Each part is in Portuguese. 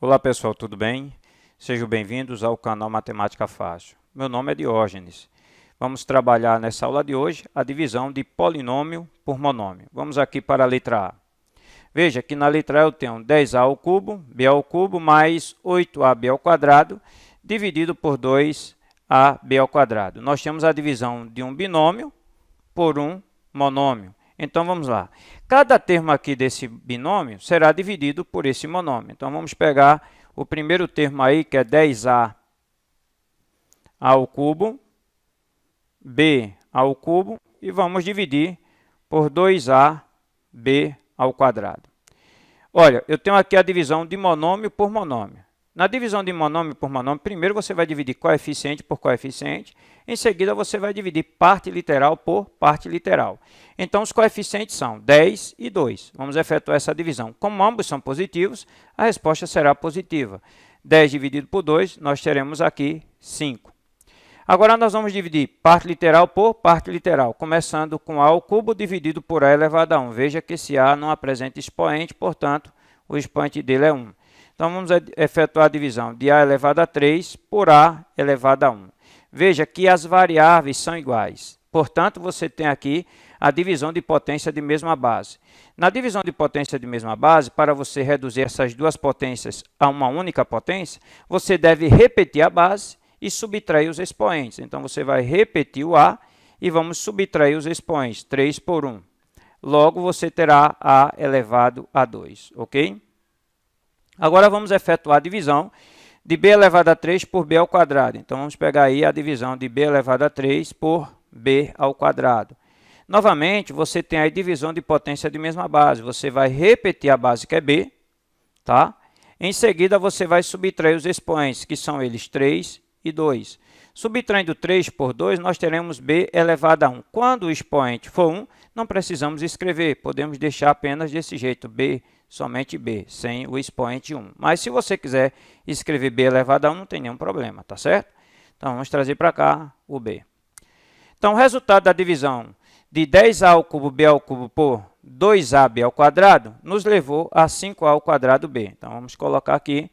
Olá pessoal, tudo bem? Sejam bem-vindos ao canal Matemática Fácil. Meu nome é Diógenes. Vamos trabalhar nessa aula de hoje a divisão de polinômio por monômio. Vamos aqui para a letra A. Veja que na letra A eu tenho 10a ao cubo, b ao cubo, mais 8ab ao quadrado, dividido por 2ab ao quadrado. Nós temos a divisão de um binômio por um monômio. Então, vamos lá. Cada termo aqui desse binômio será dividido por esse monômio. Então, vamos pegar o primeiro termo aí, que é 10a ao cubo, b ao cubo, e vamos dividir por 2ab ao quadrado. Olha, eu tenho aqui a divisão de monômio por monômio. Na divisão de monômio por monômio, primeiro você vai dividir coeficiente por coeficiente, em seguida você vai dividir parte literal por parte literal. Então, os coeficientes são 10 e 2. Vamos efetuar essa divisão. Como ambos são positivos, a resposta será positiva. 10 dividido por 2, nós teremos aqui 5. Agora, nós vamos dividir parte literal por parte literal, começando com a ao cubo dividido por a elevado a 1. Veja que esse a não apresenta expoente, portanto, o expoente dele é 1. Então, vamos efetuar a divisão de a elevado a 3 por a elevado a 1. Veja que as variáveis são iguais. Portanto, você tem aqui a divisão de potência de mesma base. Na divisão de potência de mesma base, para você reduzir essas duas potências a uma única potência, você deve repetir a base e subtrair os expoentes. Então, você vai repetir o a e vamos subtrair os expoentes, 3 por 1. Logo, você terá a elevado a 2, ok? Agora, vamos efetuar a divisão de b elevado a 3 por b ao quadrado. Então, vamos pegar aí a divisão de b elevado a 3 por b ao quadrado. Novamente, você tem a divisão de potência de mesma base. Você vai repetir a base, que é b, tá? Em seguida, você vai subtrair os expoentes, que são eles 3 e 2. Subtraindo 3 por 2, nós teremos b elevado a 1. Quando o expoente for 1, não precisamos escrever. Podemos deixar apenas desse jeito, b, somente b, sem o expoente 1. Mas se você quiser escrever b elevado a 1, não tem nenhum problema, tá certo? Então, vamos trazer para cá o b. Então, o resultado da divisão de 10a ao cubo b ao cubo por 2ab ao quadrado nos levou a 5a ao quadrado b. Então, vamos colocar aqui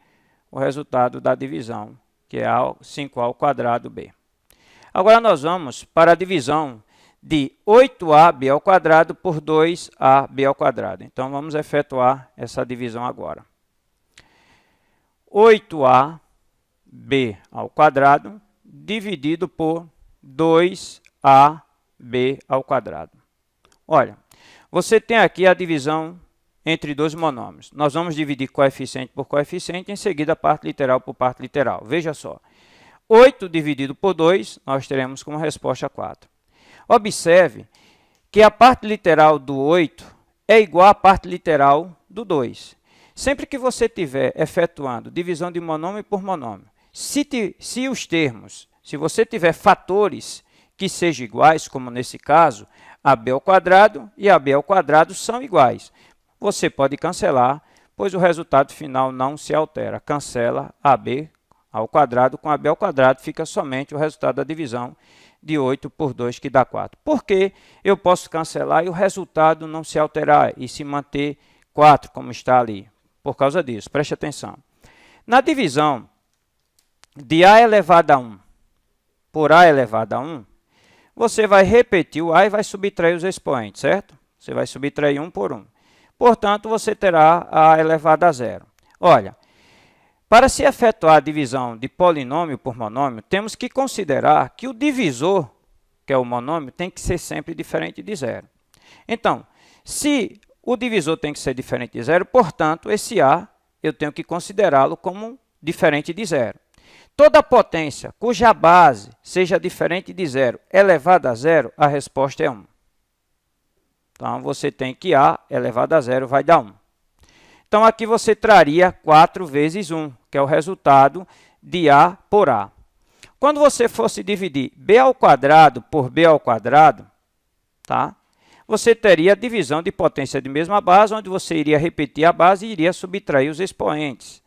o resultado da divisão, que é 5a ao quadrado b. Agora, nós vamos para a divisão de 8ab ao quadrado por 2ab ao quadrado. Então, vamos efetuar essa divisão agora. 8ab ao quadrado dividido por 2ab ao quadrado. Olha, você tem aqui a divisão entre dois monômios. Nós vamos dividir coeficiente por coeficiente, em seguida parte literal por parte literal. Veja só, 8 dividido por 2, nós teremos como resposta 4. Observe que a parte literal do 8 é igual à parte literal do 2. Sempre que você estiver efetuando divisão de monômio por monômio, se os termos, se você tiver fatores que sejam iguais, como nesse caso, ab ao quadrado e ab ao quadrado são iguais, você pode cancelar, pois o resultado final não se altera. Cancela ab ao quadrado com ab ao quadrado, fica somente o resultado da divisão de 8 por 2, que dá 4. Por que eu posso cancelar e o resultado não se alterar e se manter 4, como está ali? Por causa disso, preste atenção. Na divisão de a elevado a 1 por a elevado a 1, você vai repetir o a e vai subtrair os expoentes, certo? Você vai subtrair 1 por 1. Portanto, você terá a elevado a 0. Olha, para se efetuar a divisão de polinômio por monômio, temos que considerar que o divisor, que é o monômio, tem que ser sempre diferente de 0. Então, se o divisor tem que ser diferente de 0, portanto, esse a eu tenho que considerá-lo como diferente de 0. Toda potência cuja base seja diferente de 0 elevada a 0, a resposta é 1. Então, você tem que a elevado a 0 vai dar 1. Então, aqui você traria 4 vezes 1, que é o resultado de a por a. Quando você fosse dividir b ao quadrado por b ao quadrado, tá? Você teria a divisão de potência de mesma base, onde você iria repetir a base e iria subtrair os expoentes.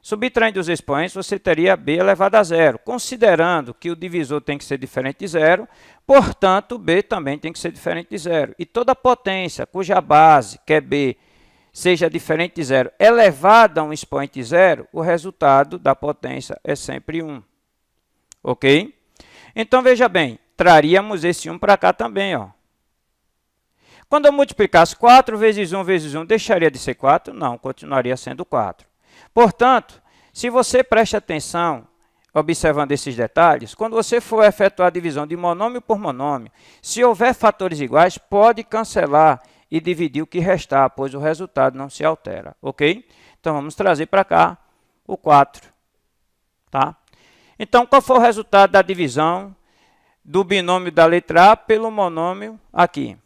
Subtraindo os expoentes, você teria b elevado a 0, considerando que o divisor tem que ser diferente de 0, portanto, b também tem que ser diferente de 0. E toda potência cuja base, que é b, seja diferente de zero elevado a um expoente zero, o resultado da potência é sempre 1. Ok? Então, veja bem, traríamos esse 1 para cá também. Ó. Quando eu multiplicasse 4 vezes 1 vezes 1, deixaria de ser 4? Não, continuaria sendo 4. Portanto, se você presta atenção, observando esses detalhes, quando você for efetuar a divisão de monômio por monômio, se houver fatores iguais, pode cancelar e dividir o que restar, pois o resultado não se altera, ok? Então, vamos trazer para cá o 4, tá? Então, qual foi o resultado da divisão do binômio da letra A pelo monômio aqui,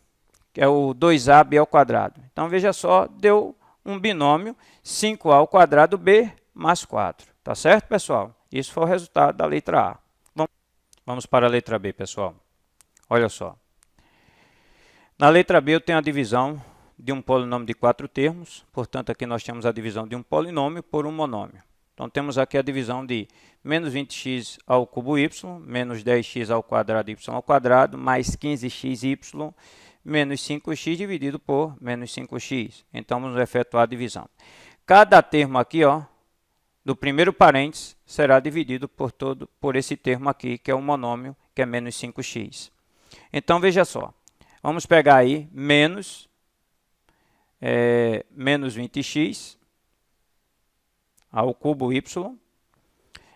que é o 2ab ao quadrado? Então, veja só, deu um binômio 5a ao quadrado b mais 4, tá certo, pessoal? Isso foi o resultado da letra A. Vamos para a letra B, pessoal. Olha só. Na letra B eu tenho a divisão de um polinômio de 4 termos. Portanto, aqui nós temos a divisão de um polinômio por um monômio. Então, temos aqui a divisão de menos 20x ao cubo y, menos 10x ao quadrado y ao quadrado, mais 15xy, menos 5x dividido por menos 5x. Então, vamos efetuar a divisão. Cada termo aqui, ó, do primeiro parênteses, será dividido por esse termo aqui, que é o monômio, que é menos 5x. Então, veja só. Vamos pegar aí menos 20x ao cubo y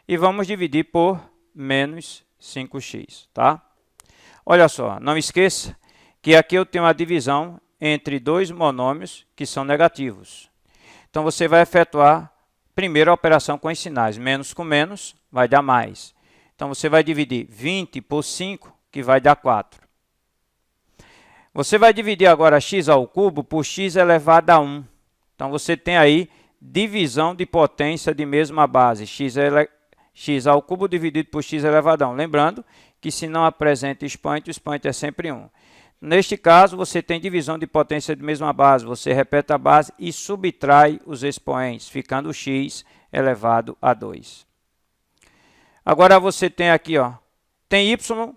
e vamos dividir por menos 5x, tá? Olha só, não esqueça que aqui eu tenho a divisão entre dois monômios que são negativos. Então, você vai efetuar primeiro a operação com os sinais. Menos com menos vai dar mais. Então, você vai dividir 20 por 5, que vai dar 4. Você vai dividir agora x ao cubo por x elevado a 1. Então, você tem aí divisão de potência de mesma base. X ao cubo dividido por x elevado a 1. Lembrando que se não apresenta expoente, o expoente é sempre 1. Neste caso, você tem divisão de potência de mesma base. Você repete a base e subtrai os expoentes, ficando x elevado a 2. Agora, você tem aqui, ó, tem y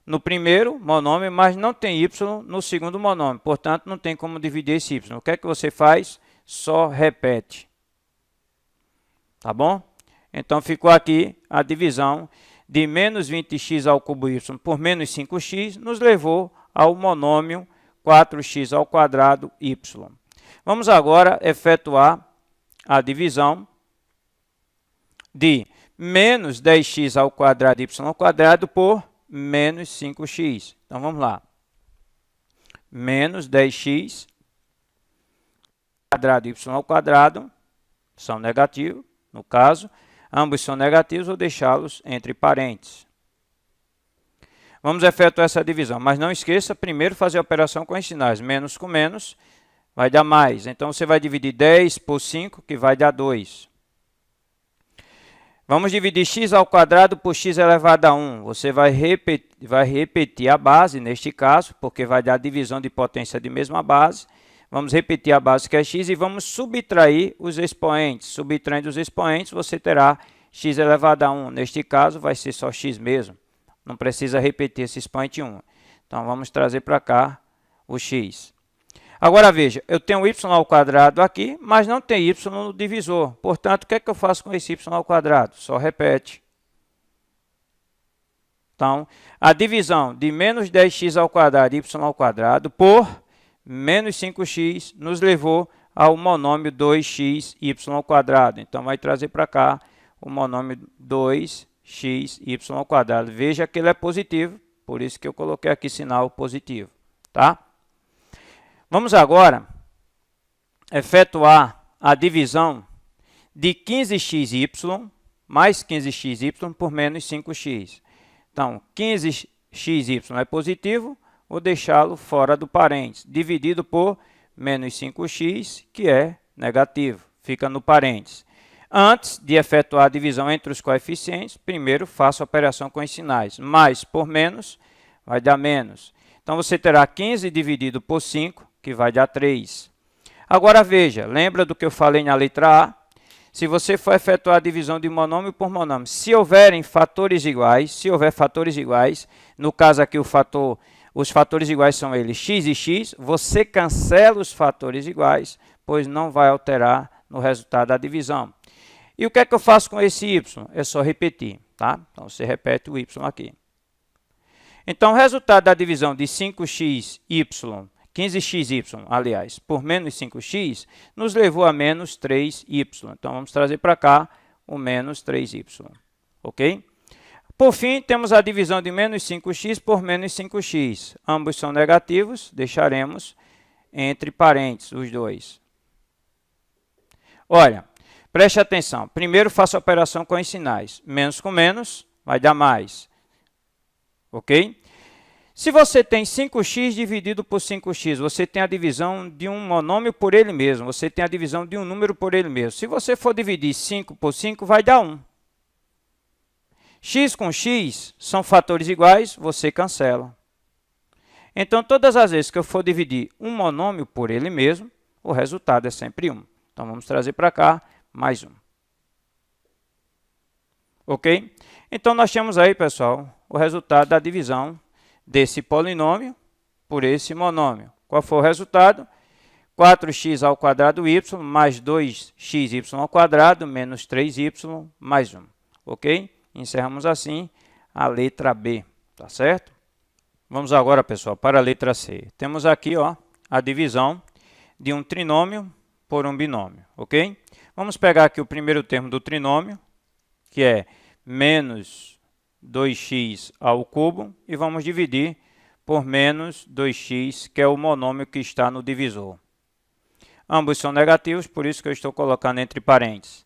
no primeiro monômio, mas não tem y no segundo monômio. Portanto, não tem como dividir esse y. O que é que você faz? Só repete. Tá bom? Então, ficou aqui a divisão de menos 20x ao cubo y por menos 5x, nos levou ao monômio 4x ao quadrado y. Vamos agora efetuar a divisão de menos 10x ao quadrado y ao quadrado por menos 5x. Então, vamos lá. Menos 10x quadrado y ao quadrado são negativos, no caso. Ambos são negativos, vou deixá-los entre parênteses. Vamos efetuar essa divisão, mas não esqueça primeiro fazer a operação com os sinais. Menos com menos vai dar mais. Então, você vai dividir 10 por 5, que vai dar 2. Vamos dividir x ao quadrado por x elevado a 1. Você vai repetir a base, neste caso, porque vai dar divisão de potência de mesma base. Vamos repetir a base, que é x, e vamos subtrair os expoentes. Subtraindo os expoentes, você terá x elevado a 1. Neste caso, vai ser só x mesmo. Não precisa repetir esse expoente 1. Então, vamos trazer para cá o x. Agora, veja, eu tenho y ao quadrado aqui, mas não tem y no divisor. Portanto, o que é que eu faço com esse y ao quadrado? Só repete. Então, a divisão de menos 10x ao quadrado, y ao quadrado, por menos 5x, nos levou ao monômio 2x, y ao quadrado. Então, vai trazer para cá o monômio 2x, y ao quadrado. Veja que ele é positivo, por isso que eu coloquei aqui sinal positivo, tá? Vamos agora efetuar a divisão de 15xy mais 15xy por menos 5x. Então, 15xy é positivo, vou deixá-lo fora do parênteses, dividido por menos 5x, que é negativo, fica no parênteses. Antes de efetuar a divisão entre os coeficientes, primeiro faço a operação com os sinais. Mais por menos vai dar menos. Então, você terá 15 dividido por 5, que vai dar 3. Agora, veja, lembra do que eu falei na letra A? Se você for efetuar a divisão de monômio por monômio, se houverem fatores iguais, no caso aqui os fatores iguais são eles x e x, você cancela os fatores iguais, pois não vai alterar no resultado da divisão. E o que é que eu faço com esse y? É só repetir, tá? Então, você repete o y aqui. Então, o resultado da divisão de 5xy, 15xy, aliás, por menos 5x, nos levou a menos 3y. Então, vamos trazer para cá o menos 3y, ok? Por fim, temos a divisão de menos 5x por menos 5x. Ambos são negativos, deixaremos entre parênteses os dois. Olha, preste atenção. Primeiro, faça a operação com os sinais. Menos com menos vai dar mais, ok? Se você tem 5x dividido por 5x, você tem a divisão de um monômio por ele mesmo. Você tem a divisão de um número por ele mesmo. Se você for dividir 5 por 5, vai dar 1. X com x são fatores iguais, você cancela. Então, todas as vezes que eu for dividir um monômio por ele mesmo, o resultado é sempre 1. Então, vamos trazer para cá mais 1. Ok? Então, nós temos aí, pessoal, o resultado da divisão desse polinômio por esse monômio. Qual foi o resultado? 4x ao quadrado y mais 2xy ao quadrado menos 3y mais 1. Ok? Encerramos assim a letra B, tá certo? Vamos agora, pessoal, para a letra C. Temos aqui, ó, a divisão de um trinômio por um binômio, ok? Vamos pegar aqui o primeiro termo do trinômio, que é menos 2x ao cubo, e vamos dividir por menos 2x, que é o monômio que está no divisor. Ambos são negativos, por isso que eu estou colocando entre parênteses.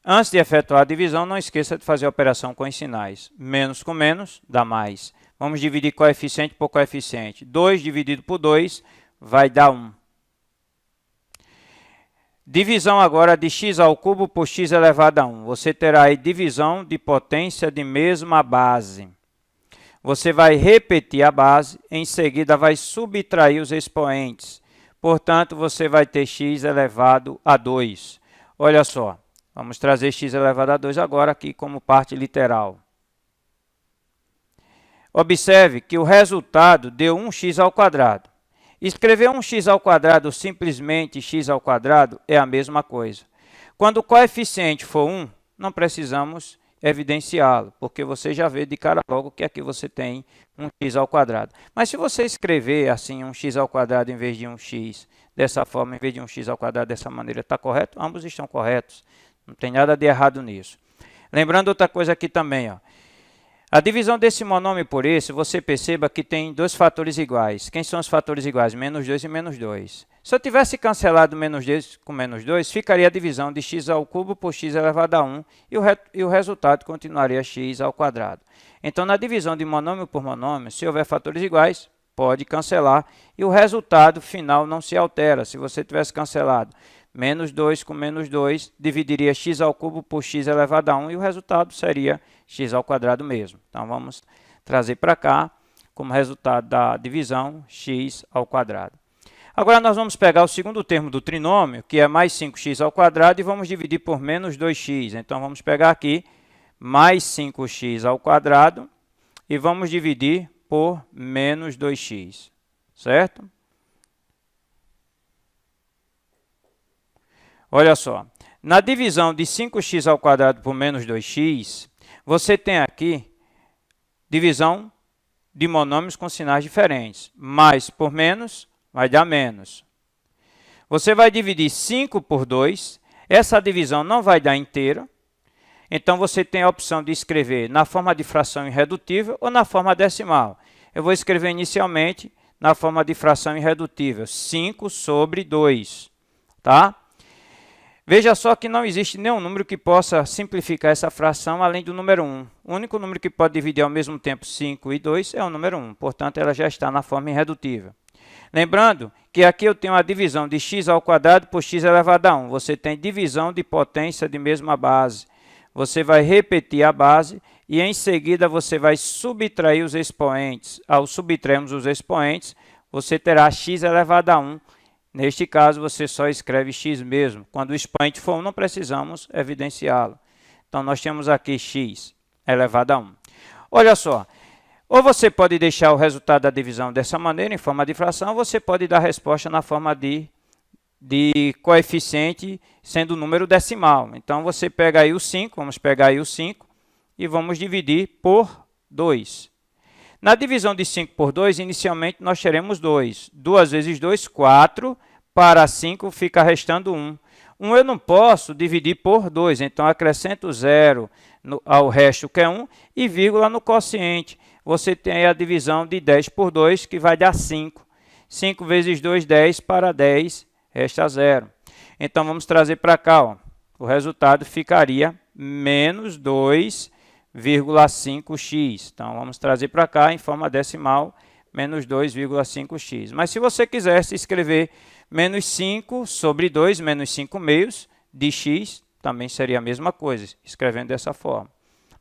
Antes de efetuar a divisão, não esqueça de fazer a operação com os sinais. Menos com menos dá mais. Vamos dividir coeficiente por coeficiente. 2 dividido por 2 vai dar 1. Divisão agora de x ao cubo por x elevado a 1. Você terá aí divisão de potência de mesma base. Você vai repetir a base, em seguida vai subtrair os expoentes. Portanto, você vai ter x elevado a 2. Olha só. Vamos trazer x elevado a 2 agora aqui como parte literal. Observe que o resultado deu 1x ao quadrado. Escrever 1x ao quadrado ou simplesmente x ao quadrado é a mesma coisa. Quando o coeficiente for 1, não precisamos evidenciá-lo, porque você já vê de cara logo que aqui você tem 1x ao quadrado. Mas se você escrever assim 1x ao quadrado em vez de 1x dessa forma, em vez de 1x ao quadrado dessa maneira, está correto? Ambos estão corretos. Não tem nada de errado nisso. Lembrando outra coisa aqui também, ó. A divisão desse monômio por esse, você perceba que tem dois fatores iguais. Quem são os fatores iguais? Menos 2 e menos 2. Se eu tivesse cancelado menos 2 com menos 2, ficaria a divisão de x ao cubo por x elevado a 1 e o resultado continuaria x ao quadrado. Então, na divisão de monômio por monômio, se houver fatores iguais, pode cancelar e o resultado final não se altera. Se você tivesse cancelado menos 2 com menos 2, dividiria x ao cubo por x elevado a 1 e o resultado seria x ao quadrado mesmo. Então, vamos trazer para cá como resultado da divisão x ao quadrado. Agora, nós vamos pegar o segundo termo do trinômio, que é mais 5x ao quadrado, e vamos dividir por menos 2x. Então, vamos pegar aqui mais 5x ao quadrado e vamos dividir por menos 2x, certo? Olha só, na divisão de 5x ao quadrado por menos 2x, você tem aqui divisão de monômios com sinais diferentes. Mais por menos vai dar menos. Você vai dividir 5 por 2, essa divisão não vai dar inteira, então você tem a opção de escrever na forma de fração irredutível ou na forma decimal. Eu vou escrever inicialmente na forma de fração irredutível, 5 sobre 2, tá? Veja só que não existe nenhum número que possa simplificar essa fração além do número 1. O único número que pode dividir ao mesmo tempo 5 e 2 é o número 1. Portanto, ela já está na forma irredutível. Lembrando que aqui eu tenho a divisão de x ao quadrado por x elevado a 1. Você tem divisão de potência de mesma base. Você vai repetir a base e em seguida você vai subtrair os expoentes. Ao subtrairmos os expoentes, você terá x elevado a 1. Neste caso, você só escreve x mesmo. Quando o expoente for 1, não precisamos evidenciá-lo. Então, nós temos aqui x elevado a 1. Olha só, ou você pode deixar o resultado da divisão dessa maneira, em forma de fração, ou você pode dar a resposta na forma de de coeficiente sendo número decimal. Então, você pega aí o 5, vamos pegar aí o 5 e vamos dividir por 2. Na divisão de 5 por 2, inicialmente nós teremos 2. 2 vezes 2, 4. Para 5 fica restando 1. 1 eu não posso dividir por 2, então acrescento 0 ao resto, que é 1, e vírgula no quociente. Você tem aí a divisão de 10 por 2, que vai dar 5. 5 vezes 2, 10. Para 10, resta 0. Então, vamos trazer para cá. Ó. O resultado ficaria menos 2,5x. Então, vamos trazer para cá em forma decimal, menos 2,5x. Mas se você quisesse escrever menos 5 sobre 2, menos 5 meios de x, também seria a mesma coisa, escrevendo dessa forma.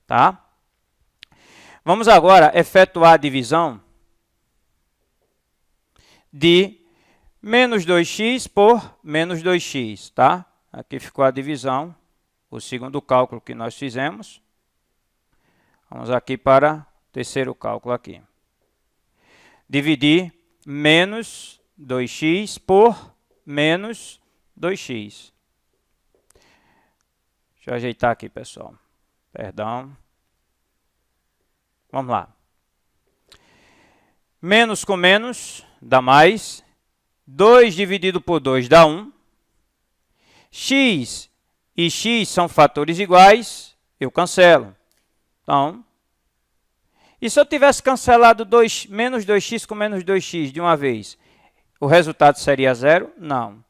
Tá? Vamos agora efetuar a divisão de menos 2x por menos 2x. Tá? Aqui ficou a divisão, o segundo cálculo que nós fizemos. Vamos aqui para o terceiro cálculo aqui. Dividir menos 2x por menos 2x. Deixa eu ajeitar aqui, pessoal. Perdão. Vamos lá. Menos com menos dá mais. 2 dividido por 2 dá 1. X e x são fatores iguais, eu cancelo. Então, e se eu tivesse cancelado menos 2x com menos 2x de uma vez, o resultado seria 0? Não.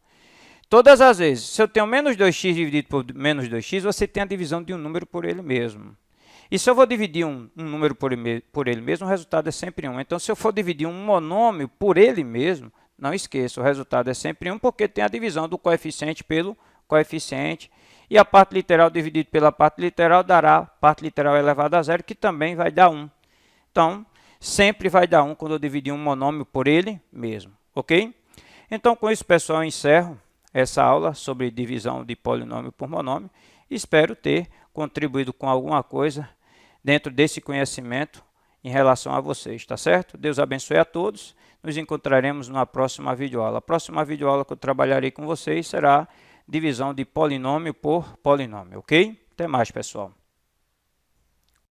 Todas as vezes, se eu tenho menos 2x dividido por menos 2x, você tem a divisão de um número por ele mesmo. E se eu vou dividir um número por ele mesmo, o resultado é sempre 1. Então, se eu for dividir um monômio por ele mesmo, não esqueça, o resultado é sempre 1, porque tem a divisão do coeficiente pelo coeficiente. E a parte literal dividido pela parte literal dará parte literal elevada a 0, que também vai dar 1. Então, sempre vai dar 1 quando eu dividir um monômio por ele mesmo. Ok? Então, com isso, pessoal, eu encerro essa aula sobre divisão de polinômio por monômio. Espero ter contribuído com alguma coisa dentro desse conhecimento em relação a vocês, tá certo? Deus abençoe a todos. Nos encontraremos numa próxima videoaula. A próxima videoaula que eu trabalharei com vocês será divisão de polinômio por polinômio, ok? Até mais, pessoal.